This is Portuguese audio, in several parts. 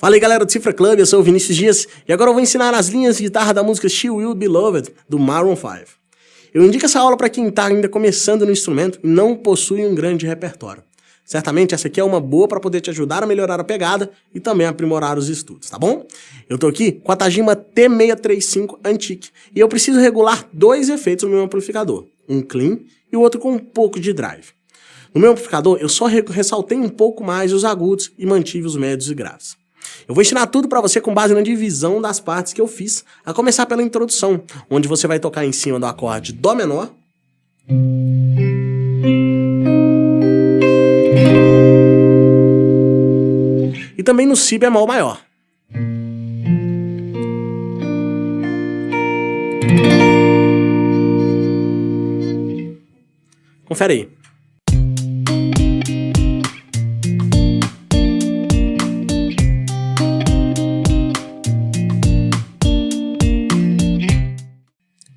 Fala aí galera do Cifra Club, eu sou o Vinícius Dias e agora eu vou ensinar as linhas de guitarra da música She Will Be Loved, do Maroon 5. Eu indico essa aula para quem está ainda começando no instrumento e não possui um grande repertório. Certamente essa aqui é uma boa para poder te ajudar a melhorar a pegada e também aprimorar os estudos, tá bom? Eu tô aqui com a Tajima T635 Antique e eu preciso regular dois efeitos no meu amplificador, um clean e o outro com um pouco de drive. No meu amplificador eu só ressaltei um pouco mais os agudos e mantive os médios e graves. Eu vou ensinar tudo para você com base na divisão das partes que eu fiz, a começar pela introdução, onde você vai tocar em cima do acorde Dó menor, e também no Si bemol maior. Confere aí.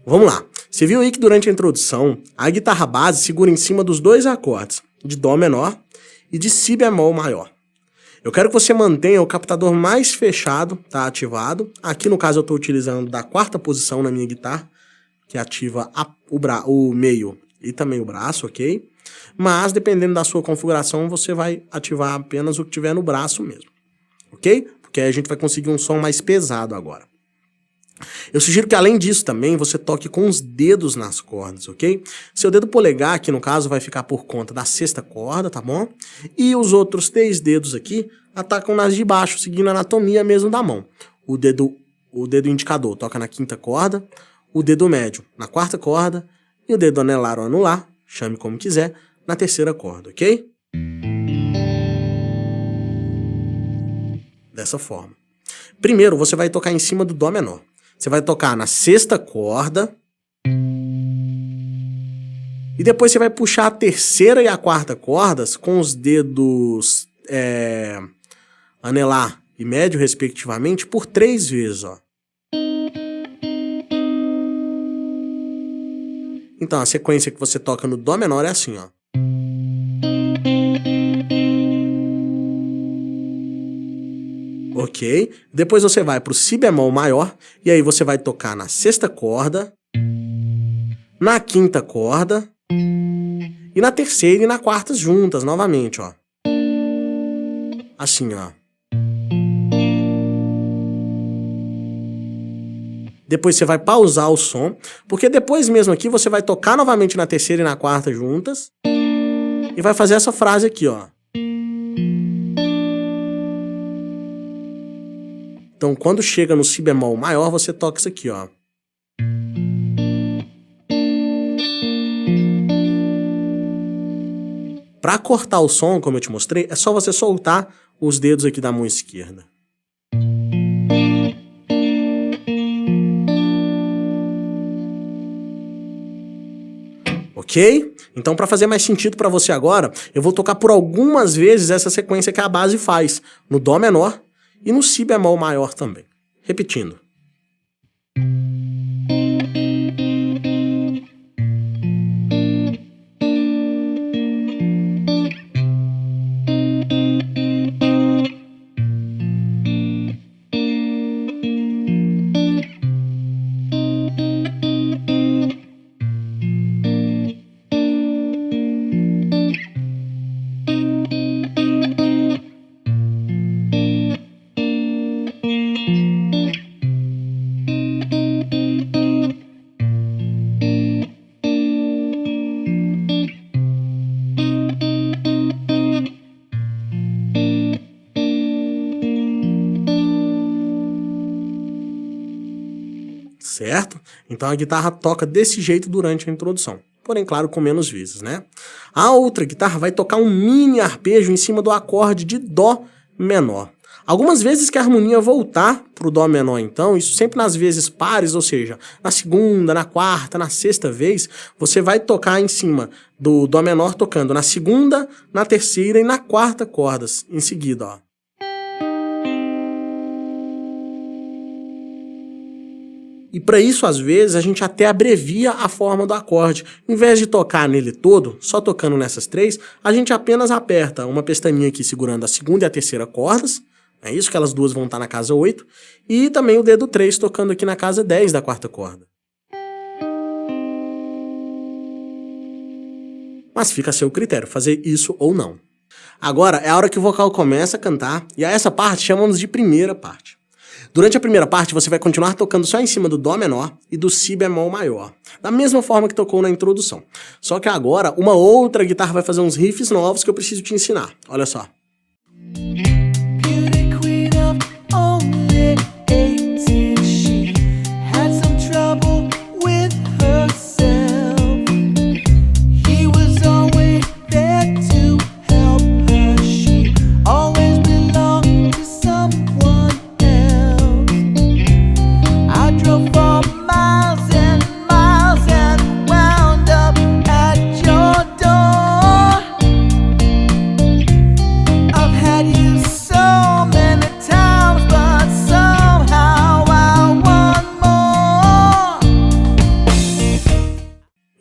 Vamos lá. Você viu aí que durante a introdução, a guitarra base segura em cima dos dois acordes, de Dó menor e de Si bemol maior. Eu quero que você mantenha o captador mais fechado, tá ativado. Aqui no caso eu estou utilizando da quarta posição na minha guitarra, que ativa o meio e também o braço, ok? Mas dependendo da sua configuração, você vai ativar apenas o que tiver no braço mesmo, ok? Porque aí a gente vai conseguir um som mais pesado agora. Eu sugiro que além disso também você toque com os dedos nas cordas, ok? Seu dedo polegar aqui no caso vai ficar por conta da sexta corda, tá bom? E os outros 3 dedos aqui atacam nas de baixo, seguindo a anatomia mesmo da mão. O dedo indicador toca na quinta corda, o dedo médio na quarta corda e o dedo anelar ou anular, chame como quiser, na terceira corda, ok? Dessa forma. Primeiro você vai tocar em cima do Dó menor. Você vai tocar na sexta corda e depois você vai puxar a terceira e a quarta cordas com os dedos anelar e médio, respectivamente, por 3 vezes, ó. Então, a sequência que você toca no Dó menor é assim, ó. Ok? Depois você vai para o Si bemol maior, e aí você vai tocar na sexta corda, na quinta corda, e na terceira e na quarta juntas, novamente, ó. Assim, ó. Depois você vai pausar o som, porque depois mesmo aqui você vai tocar novamente na terceira e na quarta juntas, e vai fazer essa frase aqui, ó. Então, quando chega no Si bemol maior, você toca isso aqui, ó. Para cortar o som, como eu te mostrei, é só você soltar os dedos aqui da mão esquerda. Ok? Então, para fazer mais sentido para você agora, eu vou tocar por algumas vezes essa sequência que a base faz, no Dó menor, e no Si bemol maior também. Repetindo. Certo? Então a guitarra toca desse jeito durante a introdução. Porém, claro, com menos vezes, né? A outra guitarra vai tocar um mini arpejo em cima do acorde de Dó menor. Algumas vezes que a harmonia voltar para o Dó menor, então, isso sempre nas vezes pares, ou seja, na segunda, na quarta, na sexta vez, você vai tocar em cima do Dó menor tocando na segunda, na terceira e na quarta cordas em seguida, ó. E para isso, às vezes, a gente até abrevia a forma do acorde. Em vez de tocar nele todo, só tocando nessas três, a gente apenas aperta uma pestaninha aqui segurando a segunda e a terceira cordas, É isso que elas duas vão estar na casa 8. E também o dedo 3 tocando aqui na casa 10 da quarta corda. Mas fica a seu critério fazer isso ou não. Agora é a hora que o vocal começa a cantar, e a essa parte chamamos de primeira parte. Durante a primeira parte você vai continuar tocando só em cima do Dó menor e do Si bemol maior, da mesma forma que tocou na introdução. Só que agora uma outra guitarra vai fazer uns riffs novos que eu preciso te ensinar. Olha só.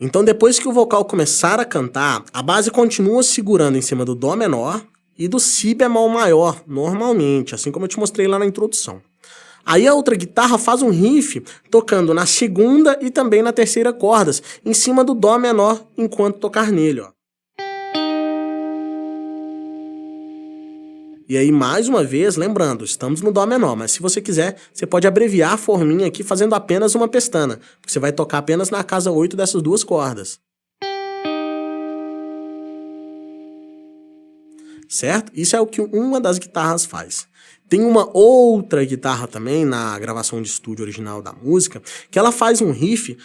Então depois que o vocal começar a cantar, a base continua segurando em cima do Dó menor e do Si bemol maior, normalmente, assim como eu te mostrei lá na introdução. Aí a outra guitarra faz um riff tocando na segunda e também na terceira cordas, em cima do Dó menor enquanto tocar nele, ó. E aí, mais uma vez, lembrando, estamos no Dó menor, mas se você quiser, você pode abreviar a forminha aqui fazendo apenas uma pestana, porque você vai tocar apenas na casa 8 dessas duas cordas. Certo? Isso é o que uma das guitarras faz. Tem uma outra guitarra também, na gravação de estúdio original da música, que ela faz um riff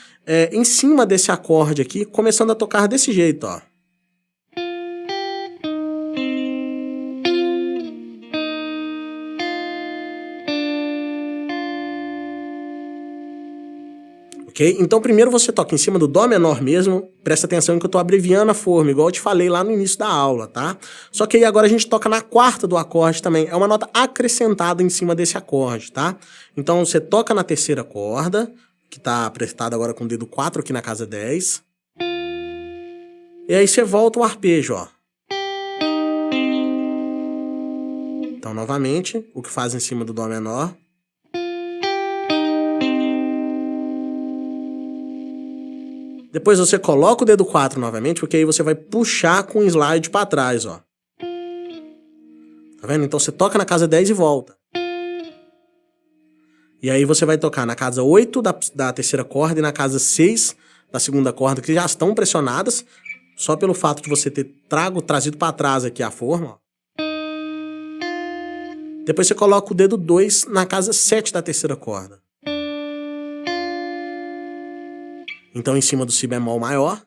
em cima desse acorde aqui, começando a tocar desse jeito, ó. Ok? Então primeiro você toca em cima do Dó menor mesmo, presta atenção que eu estou abreviando a forma, igual eu te falei lá no início da aula, tá? Só que aí agora a gente toca na quarta do acorde também, é uma nota acrescentada em cima desse acorde, tá? Então você toca na terceira corda, que está apertada agora com o dedo 4 aqui na casa 10. E aí você volta o arpejo, ó. Então novamente, o que faz em cima do Dó menor. Depois você coloca o dedo 4 novamente, porque aí você vai puxar com o slide para trás, ó. Tá vendo? Então você toca na casa 10 e volta. E aí você vai tocar na casa 8 da terceira corda e na casa 6 da segunda corda, que já estão pressionadas, só pelo fato de você ter trazido para trás aqui a forma, ó. Depois você coloca o dedo 2 na casa 7 da terceira corda. Então, em cima do Si bemol maior.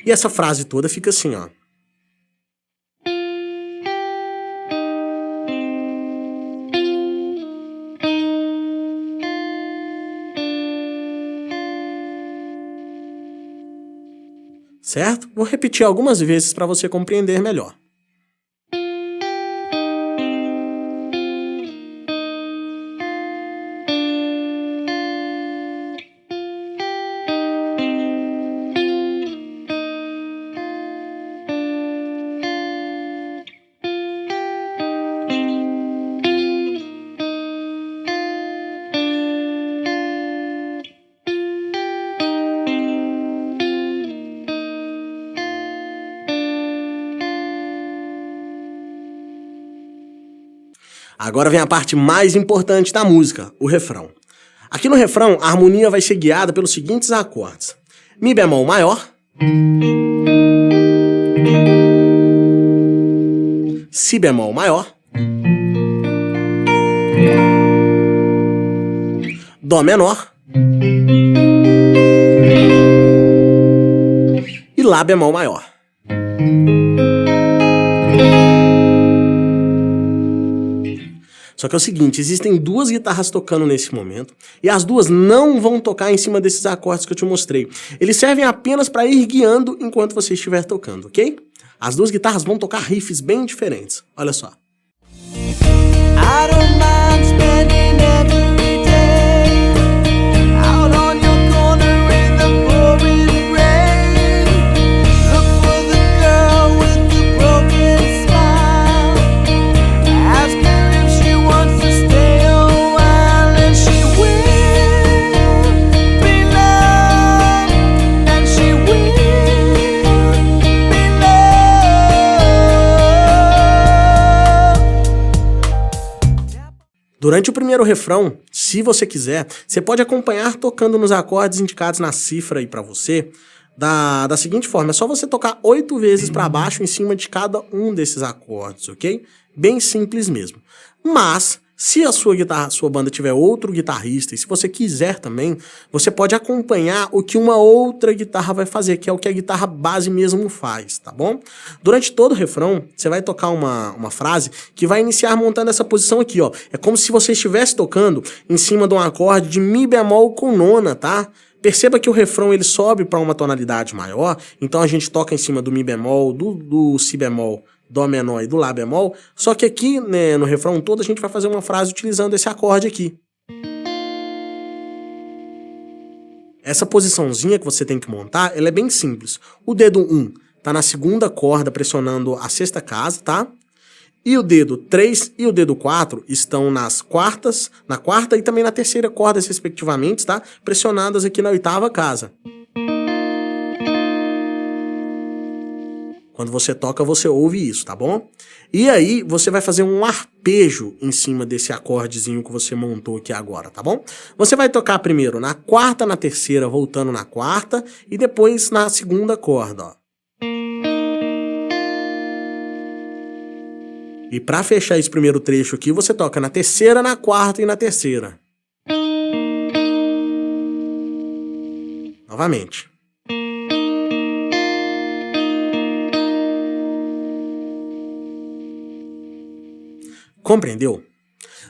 E essa frase toda fica assim, ó. Certo? Vou repetir algumas vezes para você compreender melhor. Agora vem a parte mais importante da música, o refrão. Aqui no refrão, a harmonia vai ser guiada pelos seguintes acordes. Mi bemol maior, Si bemol maior, Dó menor e Lá bemol maior. Só que é o seguinte, existem duas guitarras tocando nesse momento e as duas não vão tocar em cima desses acordes que eu te mostrei. Eles servem apenas para ir guiando enquanto você estiver tocando, ok? As duas guitarras vão tocar riffs bem diferentes. Olha só. Durante o primeiro refrão, se você quiser, você pode acompanhar tocando nos acordes indicados na cifra aí pra você, da seguinte forma, é só você tocar 8 vezes para baixo em cima de cada um desses acordes, ok? Bem simples mesmo. Mas, se a sua banda tiver outro guitarrista, e se você quiser também, você pode acompanhar o que uma outra guitarra vai fazer, que é o que a guitarra base mesmo faz, tá bom? Durante todo o refrão, você vai tocar uma frase que vai iniciar montando essa posição aqui, ó. É como se você estivesse tocando em cima de um acorde de Mi bemol com nona, tá? Perceba que o refrão ele sobe para uma tonalidade maior, então a gente toca em cima do Mi bemol, do Si bemol, Dó menor e do Lá bemol, só que aqui, né, no refrão todo a gente vai fazer uma frase utilizando esse acorde aqui. Essa posiçãozinha que você tem que montar, ela é bem simples. O dedo 1 tá na segunda corda pressionando a sexta casa, tá? E o dedo 3 e o dedo 4 estão na quarta e também na terceira corda, respectivamente, tá? Pressionadas aqui na oitava casa. Quando você toca, você ouve isso, tá bom? E aí, você vai fazer um arpejo em cima desse acordezinho que você montou aqui agora, tá bom? Você vai tocar primeiro na quarta, na terceira, voltando na quarta, e depois na segunda corda, ó. E para fechar esse primeiro trecho aqui, você toca na terceira, na quarta e na terceira. Novamente. Compreendeu?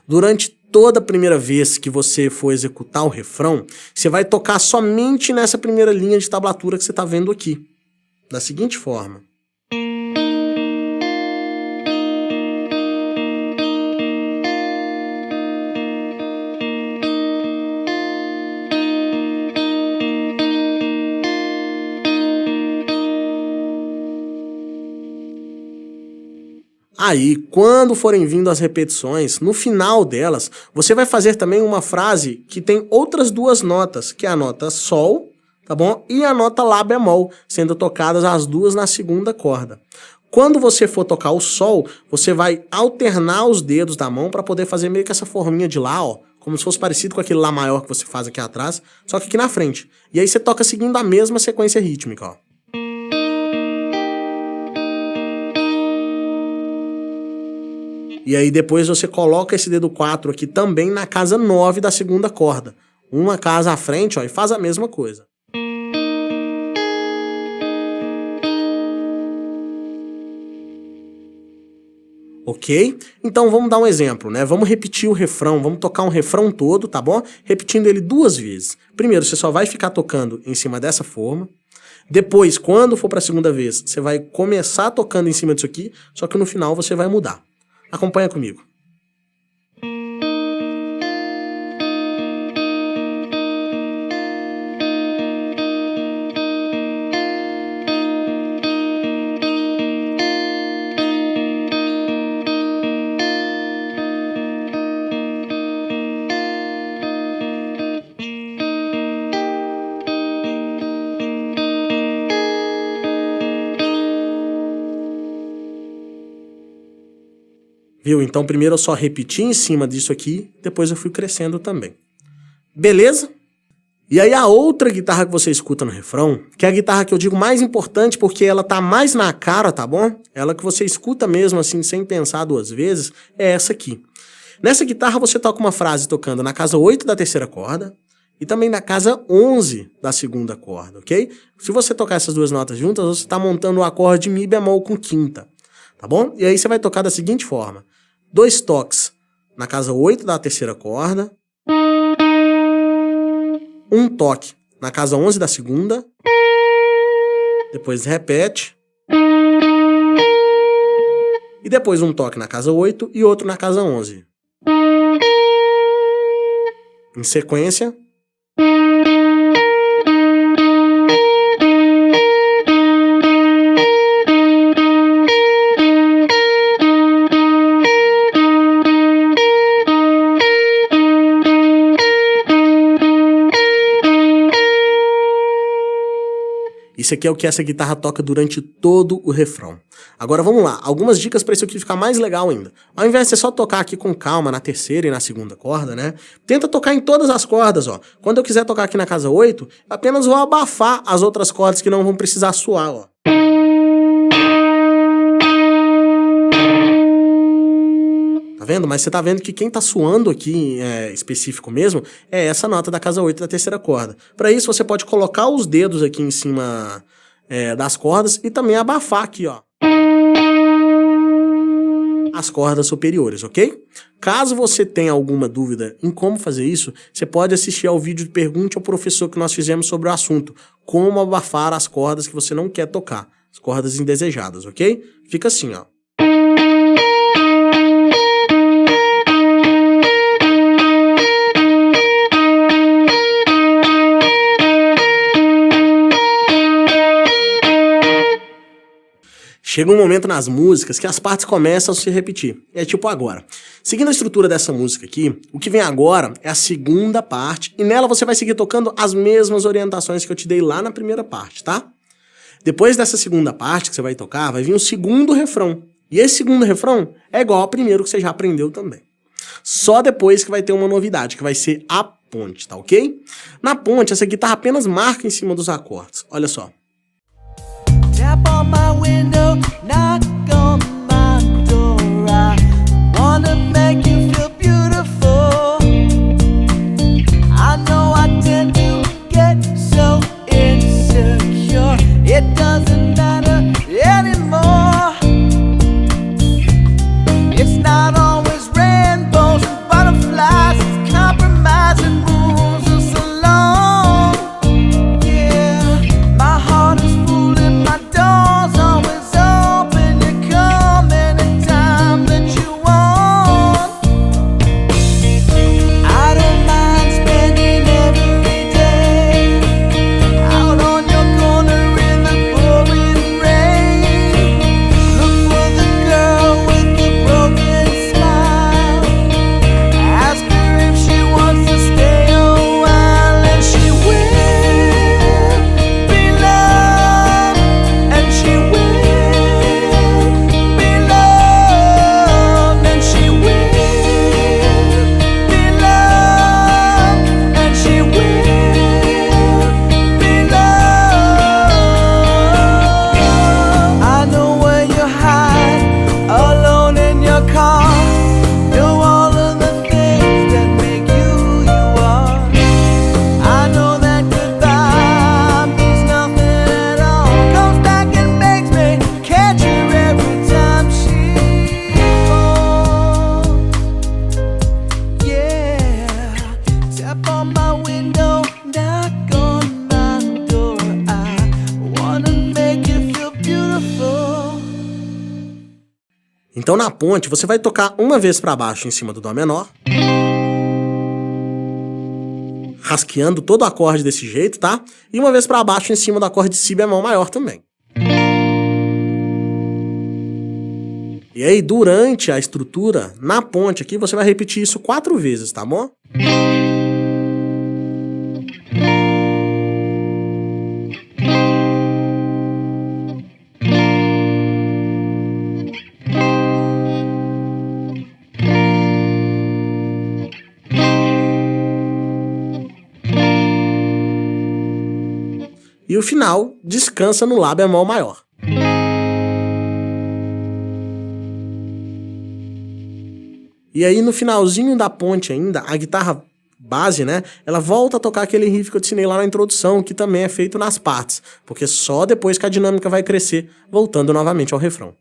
Durante toda a primeira vez que você for executar o refrão, você vai tocar somente nessa primeira linha de tablatura que você está vendo aqui. Da seguinte forma. Aí, quando forem vindo as repetições, no final delas, você vai fazer também uma frase que tem outras duas notas, que é a nota Sol, tá bom? E a nota Lá bemol, sendo tocadas as duas na segunda corda. Quando você for tocar o Sol, você vai alternar os dedos da mão para poder fazer meio que essa forminha de Lá, ó, como se fosse parecido com aquele Lá maior que você faz aqui atrás, só que aqui na frente. E aí você toca seguindo a mesma sequência rítmica, ó. E aí depois você coloca esse dedo 4 aqui também na casa 9 da segunda corda. Uma casa à frente, ó, e faz a mesma coisa. Ok? Então vamos dar um exemplo, né? Vamos repetir o refrão, vamos tocar um refrão todo, tá bom? Repetindo ele 2 vezes. Primeiro, você só vai ficar tocando em cima dessa forma. Depois, quando for para a segunda vez, você vai começar tocando em cima disso aqui, só que no final você vai mudar. Acompanha comigo. Viu? Então primeiro eu só repeti em cima disso aqui, depois eu fui crescendo também. Beleza? E aí a outra guitarra que você escuta no refrão, que é a guitarra que eu digo mais importante porque ela tá mais na cara, tá bom? Ela que você escuta mesmo assim, sem pensar 2 vezes, é essa aqui. Nessa guitarra você toca uma frase tocando na casa 8 da terceira corda e também na casa 11 da segunda corda, ok? Se você tocar essas 2 notas juntas, você está montando o acorde Mi bemol com quinta, tá bom? E aí você vai tocar da seguinte forma. 2 toques na casa 8 da terceira corda, 1 toque na casa 11 da segunda, depois repete, e depois 1 toque na casa 8 e outro na casa 11. Em sequência. E Isso aqui é o que essa guitarra toca durante todo o refrão. Agora vamos lá, algumas dicas para isso aqui ficar mais legal ainda. Ao invés de você só tocar aqui com calma na terceira e na segunda corda, né? Tenta tocar em todas as cordas, ó. Quando eu quiser tocar aqui na casa 8, apenas vou abafar as outras cordas que não vão precisar suar, ó. Tá vendo? Mas você tá vendo que quem tá suando aqui específico mesmo é essa nota da casa 8 da terceira corda. Para isso você pode colocar os dedos aqui em cima das cordas e também abafar aqui, ó, as cordas superiores, ok? Caso você tenha alguma dúvida em como fazer isso, você pode assistir ao vídeo de Pergunte ao Professor que nós fizemos sobre o assunto, como abafar as cordas que você não quer tocar, as cordas indesejadas, ok? Fica assim, ó. Chega um momento nas músicas que as partes começam a se repetir. É tipo agora. Seguindo a estrutura dessa música aqui, o que vem agora é a segunda parte, e nela você vai seguir tocando as mesmas orientações que eu te dei lá na primeira parte, tá? Depois dessa segunda parte que você vai tocar, vai vir o segundo refrão. E esse segundo refrão é igual ao primeiro que você já aprendeu também. Só depois que vai ter uma novidade, que vai ser a ponte, tá ok? Na ponte, essa guitarra apenas marca em cima dos acordes. Olha só. Tap on my window, knock on my door. I wanna make you feel beautiful. I know I tend to get so insecure. It doesn't matter anymore. It's not always rainbows and butterflies. It's compromise and moves us along. Yeah, my heart is full and my door's always open. You come anytime that you want. I don't mind spending every day out on your corner in the pouring rain. Look for the girl with the broken smile. Ask her if she wants to stay a while, and she will be loved, and she will be loved, and she will be loved, and she will be loved. I know where you hide, alone in your car. Know all of the things that make you you are. I know that goodbye means nothing at all. Comes back and makes me catch her every time she falls. Yeah, tap on my window, knock on my door. I wanna make you feel beautiful. Então na ponte você vai tocar uma vez para baixo em cima do Dó menor, rasqueando todo o acorde desse jeito, tá? E uma vez para baixo em cima do acorde de Si bemol maior também. E aí durante a estrutura, na ponte aqui, você vai repetir isso 4 vezes, tá bom? E o final descansa no Lá bemol maior. E aí no finalzinho da ponte ainda, a guitarra base, né, ela volta a tocar aquele riff que eu te ensinei lá na introdução, que também é feito nas partes, porque só depois que a dinâmica vai crescer, voltando novamente ao refrão.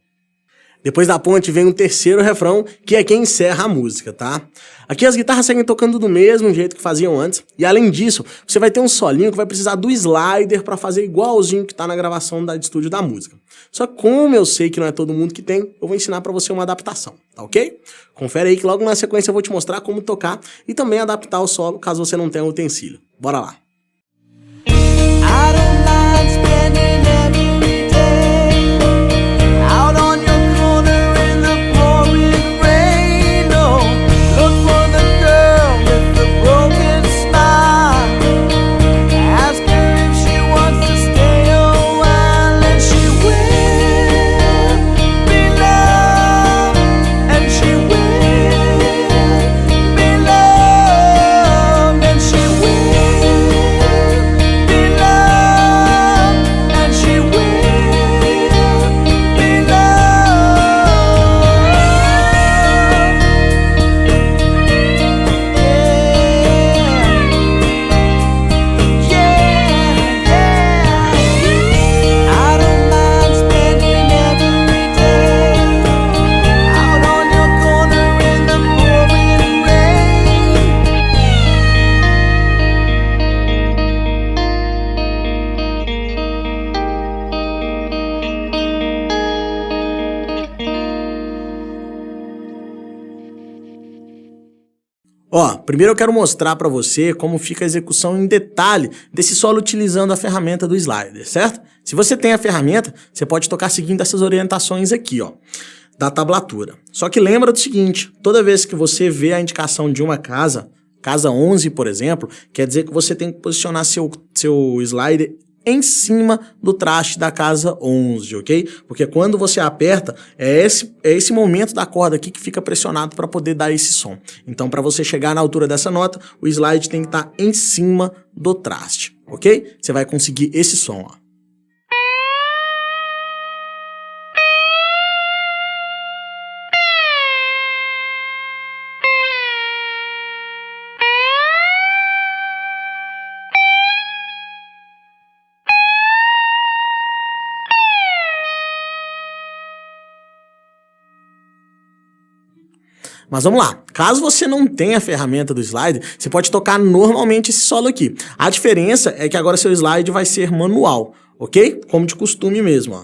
Depois da ponte vem um terceiro refrão, que é quem encerra a música, tá? Aqui as guitarras seguem tocando do mesmo jeito que faziam antes, e além disso, você vai ter um solinho que vai precisar do slider para fazer igualzinho que tá na gravação de estúdio da música. Só que como eu sei que não é todo mundo que tem, eu vou ensinar para você uma adaptação, tá ok? Confere aí que logo na sequência eu vou te mostrar como tocar e também adaptar o solo caso você não tenha um utensílio. Bora lá! I don't mind spending every day out on your corner in the pouring rain. Oh, look for the girl with the broken smile. Ask her if she wants to stay a while. Ó, primeiro eu quero mostrar para você como fica a execução em detalhe desse solo utilizando a ferramenta do slider, certo? Se você tem a ferramenta, você pode tocar seguindo essas orientações aqui, ó, da tablatura. Só que lembra do seguinte, toda vez que você vê a indicação de uma casa 11, por exemplo, quer dizer que você tem que posicionar seu slider em cima do traste da casa 11, ok? Porque quando você aperta, é esse momento da corda aqui que fica pressionado para poder dar esse som. Então, para você chegar na altura dessa nota, o slide tem que estar em cima do traste, ok? Você vai conseguir esse som, ó. Mas vamos lá, caso você não tenha a ferramenta do slide, você pode tocar normalmente esse solo aqui. A diferença é que agora seu slide vai ser manual, ok? Como de costume mesmo, ó.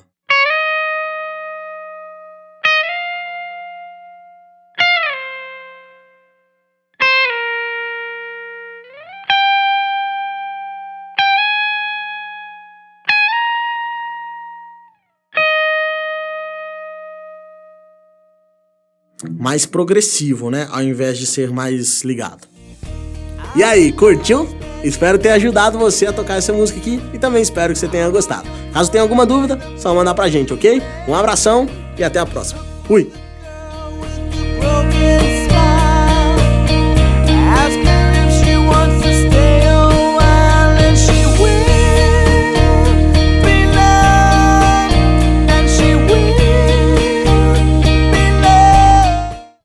Mais progressivo, né? Ao invés de ser mais ligado. E aí, curtiu? Espero ter ajudado você a tocar essa música aqui e também espero que você tenha gostado. Caso tenha alguma dúvida, só mandar pra gente, ok? Um abração e até a próxima. Fui!